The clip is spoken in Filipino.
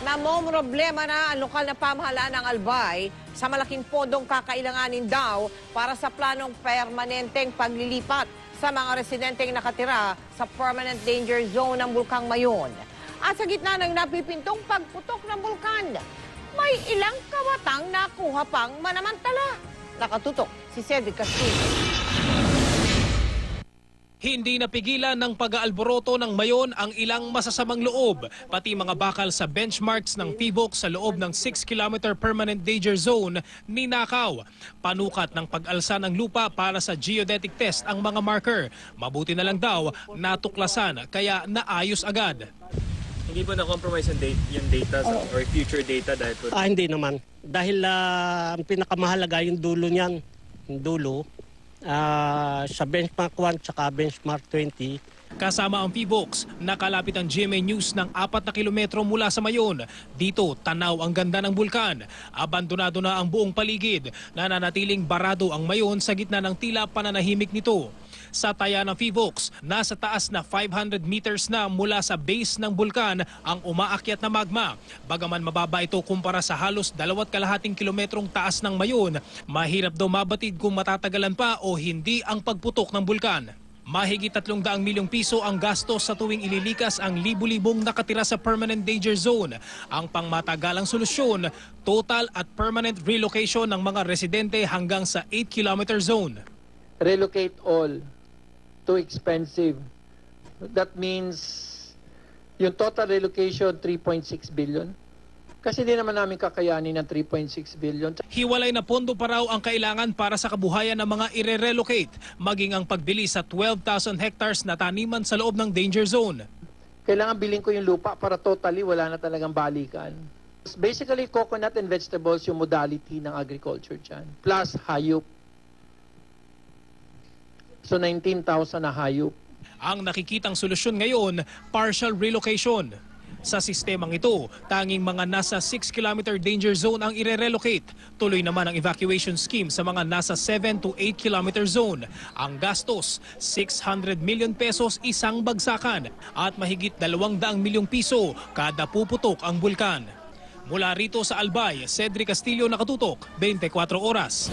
Namomroblema na ang lokal na pamahalaan ng Albay sa malaking pondong kakailanganin daw para sa planong permanenteng paglilipat sa mga residenteng nakatira sa permanent danger zone ng Bulkang Mayon. At sa gitna ng napipintong pagputok ng bulkan, may ilang kawatang nakuha pang manamantala. Nakatutok si Cedric Castillo. Hindi napigilan ng pag-aalboroto ng Mayon ang ilang masasamang loob, pati mga bakal sa benchmarks ng PHIVOLCS sa loob ng 6-kilometer permanent danger zone ninakaw. Panukat ng pag-alsa ng lupa para sa geodetic test ang mga marker. Mabuti na lang daw natuklasan kaya naayos agad. Hindi po na-compromise yung data or future data dahil po? Hindi naman. Dahil ang pinakamahalaga yung dulo niyan, yung dulo. Sa benchmark 1 at benchmark 20. Kasama ang PHIVOLCS, nakalapit ang GMA News ng 4 na kilometro mula sa Mayon. Dito, tanaw ang ganda ng bulkan. Abandonado na ang buong paligid. Nananatiling barado ang Mayon sa gitna ng tila pananahimik nito. Sa taya ng PHIVOLCS, nasa taas na 500 meters na mula sa base ng bulkan ang umaakyat na magma. Bagaman mababa ito kumpara sa halos 2.5 kilometrong taas ng Mayon, mahirap daw mabatid kung matatagalan pa o hindi ang pagputok ng bulkan. Mahigit 300 milyong piso ang gastos sa tuwing ililikas ang libu-libong nakatira sa permanent danger zone. Ang pangmatagalang solusyon, total at permanent relocation ng mga residente hanggang sa 8-kilometer zone. Relocate all. Too expensive. That means yung total relocation 3.6 billion. Kasi di naman namin kakayanin ng 3.6 billion. Hiwalay na pondo pa raw ang kailangan para sa kabuhayan ng mga ire-relocate, maging ang pagbili sa 12,000 hectares na taniman sa loob ng danger zone. Kailangan bilhin ko yung lupa para totally wala na talagang balikan. Basically, coconut and vegetables yung modality ng agriculture dyan. Plus hayop. So 19,000 na hayop. Ang nakikitang solusyon ngayon, partial relocation. Sa sistemang ito, tanging mga nasa 6-kilometer danger zone ang ire-relocate. Tuloy naman ang evacuation scheme sa mga nasa 7 to 8-kilometer zone. Ang gastos, 600 million pesos isang bagsakan at mahigit 200 milyong piso kada puputok ang bulkan. Mula rito sa Albay, Cedric Castillo, Nakatutok, 24 Oras.